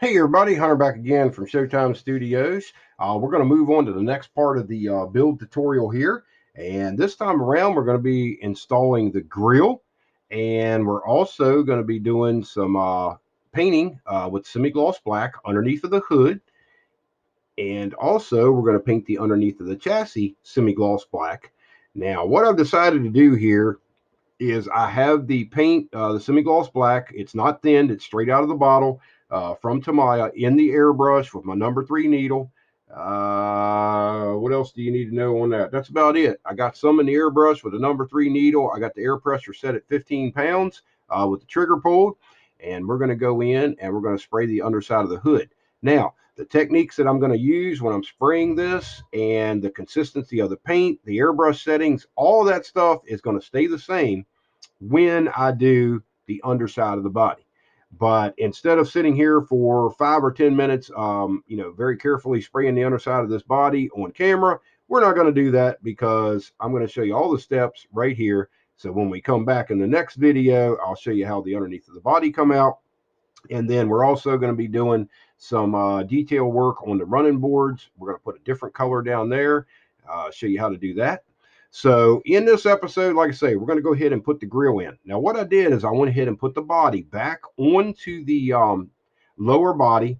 Hey everybody, Hunter back again from Showtime Studios. We're going to move on to the next part of the build tutorial here. And this time around, we're going to be installing the grill. And we're also going to be doing some painting with semi-gloss black underneath of the hood. And also, we're going to paint the underneath of the chassis semi-gloss black. Now, what I've decided to do here is I have the paint, the semi-gloss black. It's not thinned. It's straight out of the bottle from Tamiya in the airbrush with my number 3 needle. What else do you need to know on that? That's about it. I got some in the airbrush with a number 3 needle. I got the air pressure set at 15 pounds with the trigger pulled. And we're going to go in and we're going to spray the underside of the hood. Now, the techniques that I'm going to use when I'm spraying this and the consistency of the paint, the airbrush settings, all that stuff is going to stay the same when I do the underside of the body. But instead of sitting here for 5 or 10 minutes, very carefully spraying the underside of this body on camera, we're not going to do that because I'm going to show you all the steps right here. So when we come back in the next video, I'll show you how the underneath of the body come out. And then we're also going to be doing some detail work on the running boards. We're going to put a different color down there, show you how to do that. So in this episode, like I say, we're going to go ahead and put the grill in. Now, what I did is I went ahead and put the body back onto the lower body,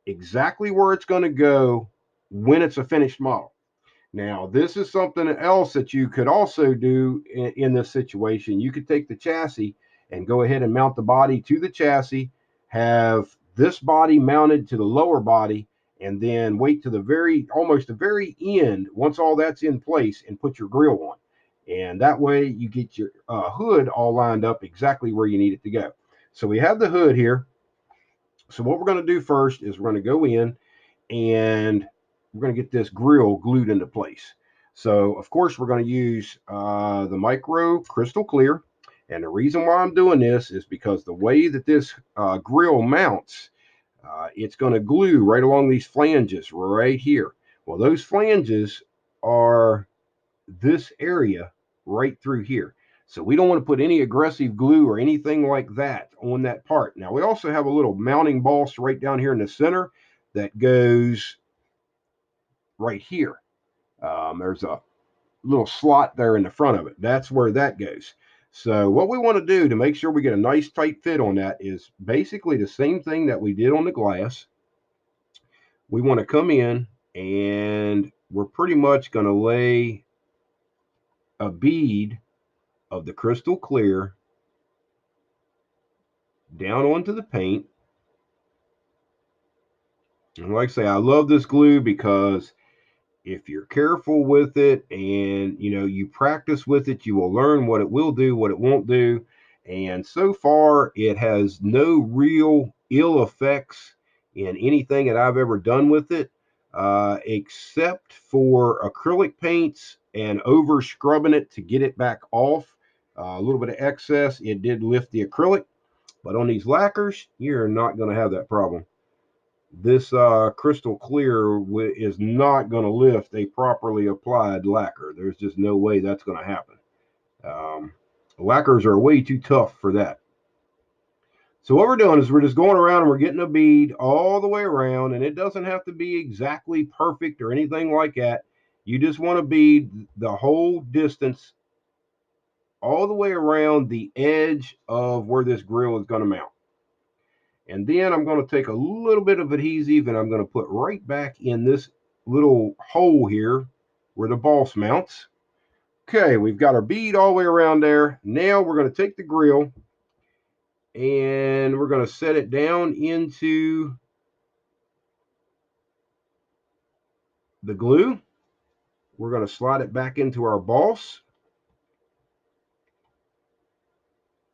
exactly where it's going to go when it's a finished model. Now, this is something else that you could also do in this situation. You could take the chassis and go ahead and mount the body to the chassis, have this body mounted to the lower body, and then wait to almost the very end, once all that's in place, and put your grill on. And that way you get your hood all lined up exactly where you need it to go. So we have the hood here. So what we're going to do first is we're going to go in and we're going to get this grill glued into place. So, of course, we're going to use the micro crystal clear. And the reason why I'm doing this is because the way that this grill mounts, it's going to glue right along these flanges right here. Well, those flanges are this area right through here. So we don't want to put any aggressive glue or anything like that on that part. Now, we also have a little mounting boss right down here in the center that goes right here. There's a little slot there in the front of it. That's where that goes. So what we want to do to make sure we get a nice tight fit on that is basically the same thing that we did on the glass. We want to come in and we're pretty much going to lay a bead of the crystal clear down onto the paint. And like I say, I love this glue because if you're careful with it and you practice with it, you will learn what it will do, what it won't do. And so far, it has no real ill effects in anything that I've ever done with it, except for acrylic paints and over scrubbing it to get it back off. A little bit of excess, it did lift the acrylic, but on these lacquers, you're not going to have that problem. This crystal clear is not going to lift a properly applied lacquer. There's just no way that's going to happen. Um, Lacquers are way too tough for that. So what we're doing is we're just going around and we're getting a bead all the way around, and it doesn't have to be exactly perfect or anything like that. You just want to bead the whole distance all the way around the edge of where this grill is going to mount. And then I'm going to take a little bit of adhesive and I'm going to put right back in this little hole here where the boss mounts. Okay, we've got our bead all the way around there. Now we're going to take the grill and we're going to set it down into the glue. We're going to slide it back into our boss.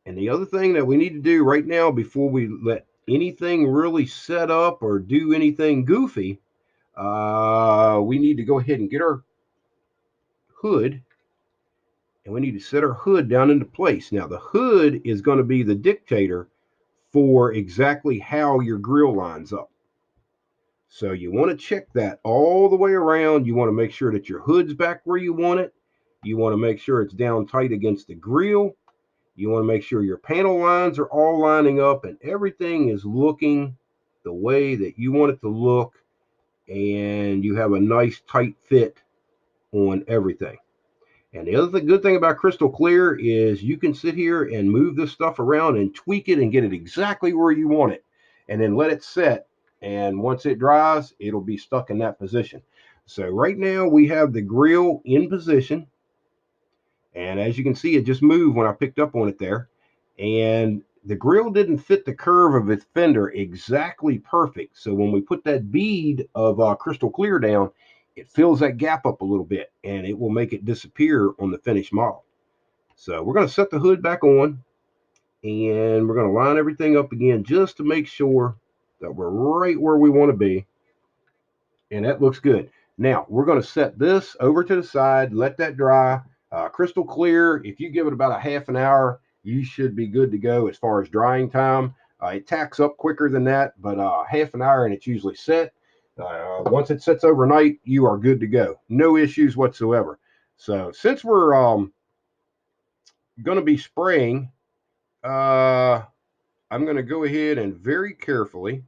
And the other thing that we need to do right now before we let anything really set up or do anything goofy, we need to go ahead and get our hood, and we need to set our hood down into place. Now, the hood is going to be the dictator for exactly how your grill lines up. So you want to check that all the way around. You want to make sure that your hood's back where you want it. You want to make sure it's down tight against the grill. You want to make sure your panel lines are all lining up and everything is looking the the way that you want it to look, and you have a nice tight fit on everything. And the other good thing about crystal clear is you can sit here and move this stuff around and tweak it and get it exactly where you want it, and then let it set. And once it dries, it'll be stuck in that position. So right now we have the grill in position. And as you can see, it just moved when I picked up on it there. And the grill didn't fit the curve of its fender exactly perfect. So when we put that bead of crystal clear down, it fills that gap up a little bit and it will make it disappear on the finished model. So we're going to set the hood back on and we're going to line everything up again just to make sure that we're right where we want to be. And that looks good. Now we're going to set this over to the side, let that dry. Crystal clear, if you give it about a half an hour, you should be good to go as far as drying time. It tacks up quicker than that, but half an hour and it's usually set. Once it sets overnight, you are good to go. No issues whatsoever. So since we're going to be spraying, I'm going to go ahead and very carefully,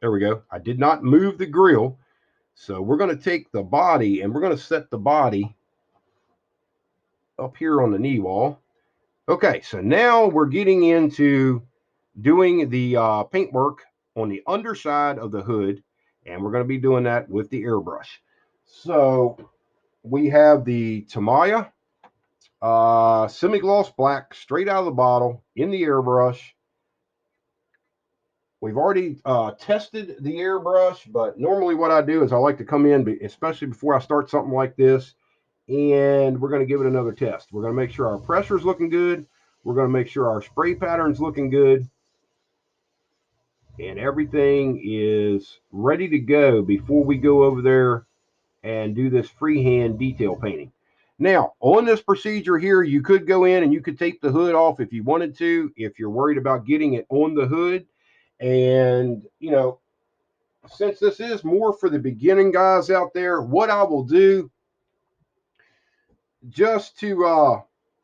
there we go. I did not move the grill. So we're going to take the body and we're going to set the body up here on the knee wall. Okay, so now we're getting into doing the paintwork on the underside of the hood, and we're going to be doing that with the airbrush. So we have the Tamiya semi-gloss black straight out of the bottle in the airbrush. We've already tested the airbrush, but normally what I do is I like to come in, especially before I start something like this, and we're going to give it another test. We're going to make sure our pressure is looking good. We're going to make sure our spray pattern's looking good. And everything is ready to go before we go over there and do this freehand detail painting. Now, on this procedure here, you could go in and you could take the hood off if you wanted to, if you're worried about getting it on the hood. And, you know, since this is more for the beginning guys out there, what I will do just to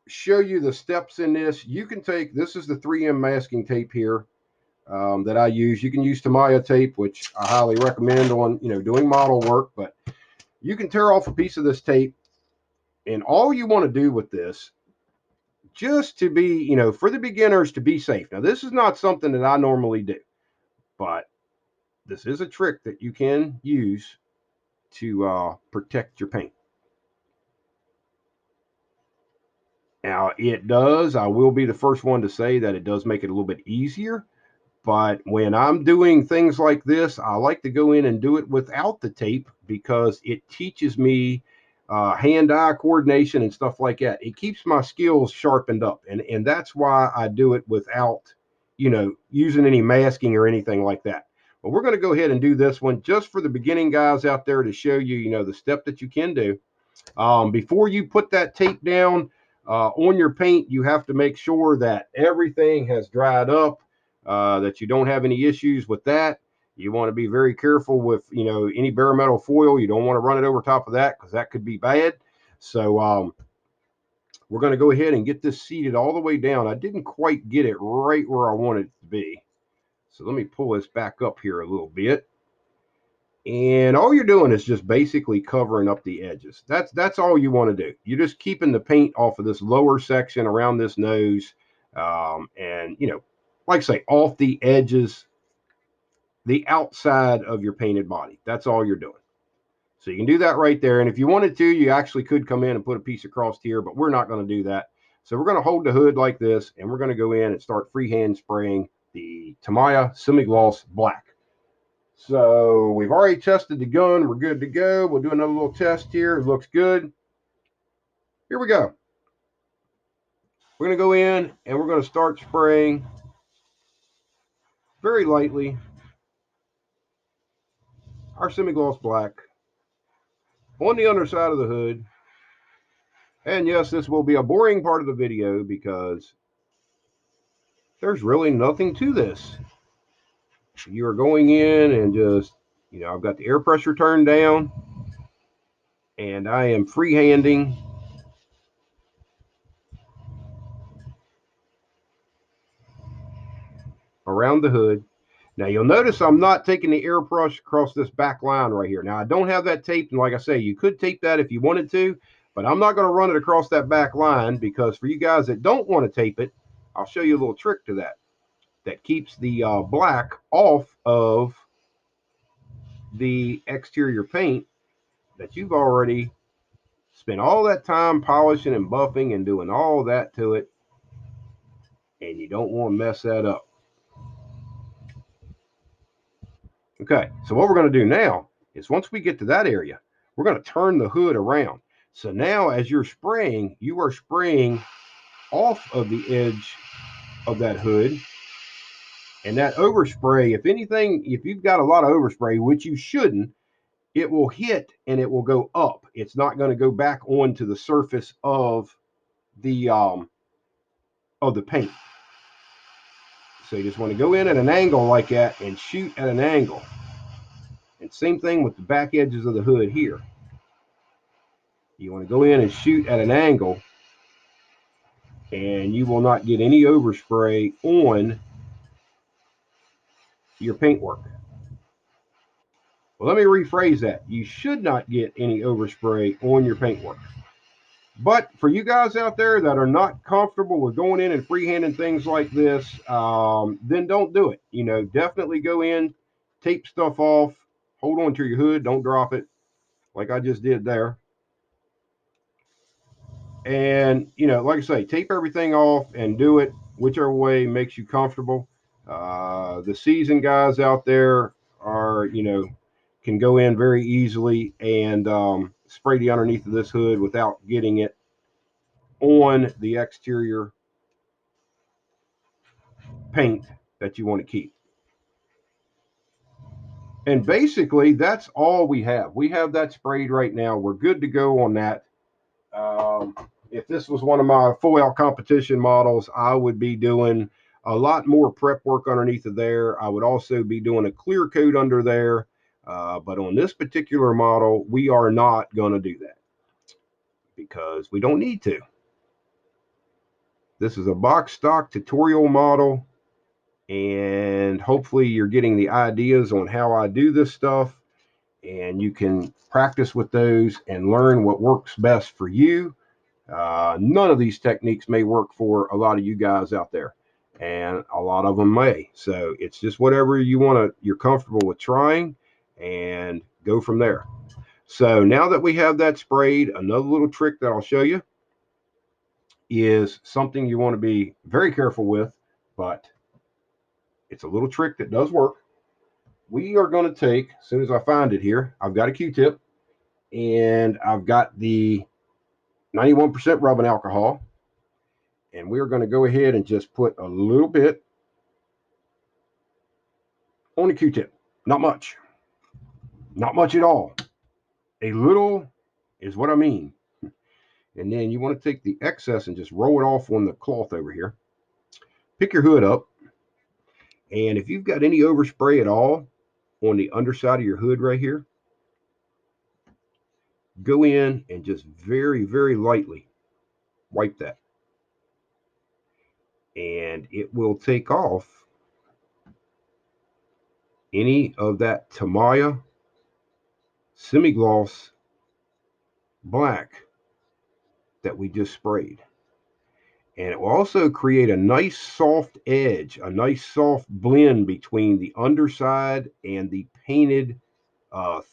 show you the steps in this, you can take, this is the 3M masking tape here that I use. You can use Tamiya tape, which I highly recommend on, you know, doing model work, but you can tear off a piece of this tape, and all you want to do with this, just to be, you know, for the beginners to be safe. Now, this is not something that I normally do, but this is a trick that you can use to protect your paint. Now, it does, I will be the first one to say that it does make it a little bit easier. But when I'm doing things like this, I like to go in and do it without the tape because it teaches me hand-eye coordination and stuff like that. It keeps my skills sharpened up. And that's why I do it without, you know, using any masking or anything like that. But we're going to go ahead and do this one just for the beginning guys out there to show you, you know, the step that you can do. Before you put that tape down on your paint, you have to make sure that everything has dried up, that you don't have any issues with that. You want to be very careful with, you know, any bare metal foil. You don't want to run it over top of that because that could be bad. So we're going to go ahead and get this seated all the way down. I didn't quite get it right where I wanted it to be. So let me pull this back up here a little bit. And all you're doing is just basically covering up the edges. That's all you want to do. You're just keeping the paint off of this lower section around this nose, and, you know, like I say, off the edges, the outside of your painted body. That's all you're doing. So you can do that right there. And if you wanted to, you actually could come in and put a piece across here, but we're not going to do that. So we're going to hold the hood like this, and we're going to go in and start freehand spraying the Tamiya semi-gloss black. So we've already tested the gun. We're good to go. We'll do another little test here. It looks good. Here we go. We're going to go in and we're going to start spraying very lightly our semi-gloss black on the underside of the hood. And yes, this will be a boring part of the video because there's really nothing to this. You are going in and just, you know, I've got the air pressure turned down and I am freehanding around the hood. Now you'll notice I'm not taking the airbrush across this back line right here. Now I don't have that taped, and like I say, you could tape that if you wanted to, but I'm not going to run it across that back line, because for you guys that don't want to tape it, I'll show you a little trick to that keeps the black off of the exterior paint that you've already spent all that time polishing and buffing and doing all that to it, and you don't want to mess that up. Okay, so what we're going to do now is, once we get to that area, we're going to turn the hood around. So now as you're spraying, you are spraying off of the edge of that hood. And that overspray, if anything, if you've got a lot of overspray, which you shouldn't, it will hit and it will go up. It's not going to go back onto the surface of the paint. So you just want to go in at an angle like that and shoot at an angle. And same thing with the back edges of the hood here. You want to go in and shoot at an angle, and you will not get any overspray on your paintwork. Well, let me rephrase that. You should not get any overspray on your paintwork. But for you guys out there that are not comfortable with going in and freehanding things like this, then don't do it. You know, definitely go in, tape stuff off, hold on to your hood, don't drop it like I just did there. And, you know, like I say, tape everything off and do it whichever way makes you comfortable. The seasoned guys out there are, you know, can go in very easily and spray the underneath of this hood without getting it on the exterior paint that you want to keep. And basically, that's all we have. We have that sprayed right now. We're good to go on that. If this was one of my full out competition models, I would be doing a lot more prep work underneath of there. I would also be doing a clear coat under there. But on this particular model, we are not going to do that because we don't need to. This is a box stock tutorial model, and hopefully you're getting the ideas on how I do this stuff, and you can practice with those and learn what works best for you. None of these techniques may work for a lot of you guys out there, and a lot of them may. So it's just whatever you're comfortable with trying, and go from there. So now that we have that sprayed, another little trick that I'll show you is something you want to be very careful with, but it's a little trick that does work. We are going to take, as soon as I find it here, I've got a Q-tip and I've got the 91% rubbing alcohol, and we're going to go ahead and just put a little bit on the Q-tip. Not much. Not much at all. A little is what I mean. And then you want to take the excess and just roll it off on the cloth over here. Pick your hood up. And if you've got any overspray at all on the underside of your hood right here, go in and just very, very lightly wipe that. And it will take off any of that tamiya semi-gloss black that we just sprayed. And it will also create a nice soft edge, a nice soft blend between the underside and the painted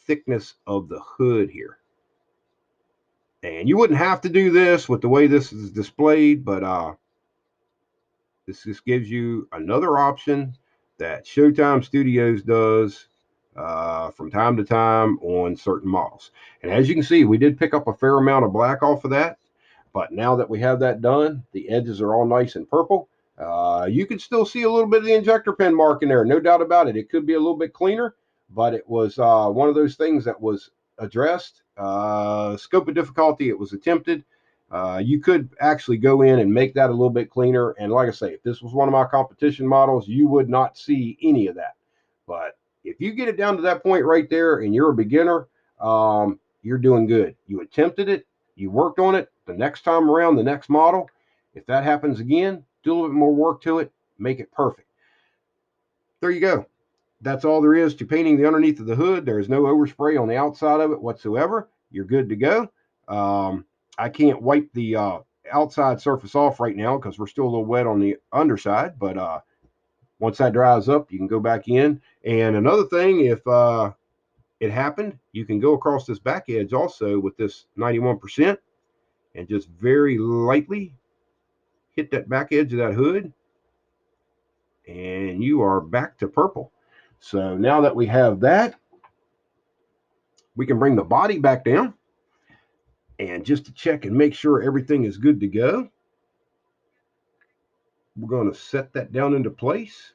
thickness of the hood here. And you wouldn't have to do this with the way this is displayed, but this just gives you another option that Showtime Studios does from time to time on certain models. And as you can see, we did pick up a fair amount of black off of that. But now that we have that done, the edges are all nice and purple. You can still see a little bit of the injector pen mark in there, no doubt about it. It could be a little bit cleaner, but it was one of those things that was addressed. Scope of difficulty, it was attempted. You could actually go in and make that a little bit cleaner. And like I say, if this was one of my competition models, you would not see any of that. But if you get it down to that point right there and you're a beginner, you're doing good. You attempted it, you worked on it. The next time around, the next model, if that happens again, do a little bit more work to it, make it perfect. There you go. That's all there is to painting the underneath of the hood. There is no overspray on the outside of it whatsoever. You're good to go. I can't wipe the outside surface off right now because we're still a little wet on the underside, but once that dries up, you can go back in. And another thing, if it happened, you can go across this back edge also with this 91% and just very lightly hit that back edge of that hood, and you are back to purple. So now that we have that, we can bring the body back down, and just to check and make sure everything is good to go, we're going to set that down into place,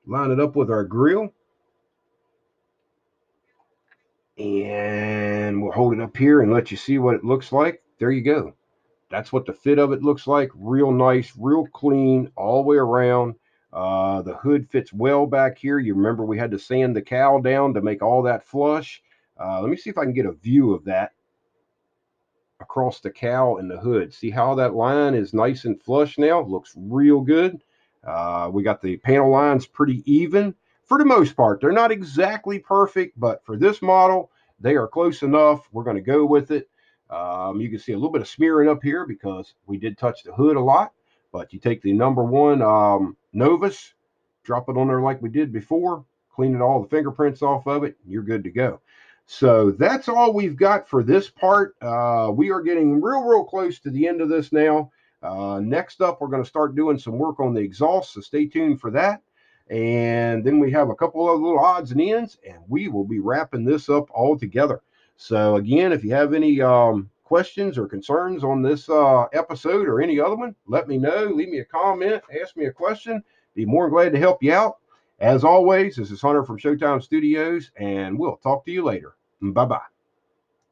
line it up with our grill, and we'll hold it up here and let you see what it looks like. There you go. That's what the fit of it looks like. Real nice, real clean all the way around. The hood fits well back here. You remember we had to sand the cowl down to make all that flush. Let me see if I can get a view of that across the cowl and the hood. See how that line is nice and flush now? Looks real good. We got the panel lines pretty even for the most part. They're not exactly perfect, but for this model, they are close enough. We're going to go with it. You can see a little bit of smearing up here because we did touch the hood a lot, but you take the number one Novus, drop it on there like we did before, clean it all the fingerprints off of it, you're good to go. So that's all we've got for this part. We are getting real close to the end of this now. Next up, we're going to start doing some work on the exhaust, so stay tuned for that. And then we have a couple of little odds and ends, and we will be wrapping this up all together. So again, if you have any questions or concerns on this episode or any other one, let me know. Leave me a comment, ask me a question. Be more than glad to help you out. As always, this is Hunter from Showtime Studios, and we'll talk to you later. Bye-bye.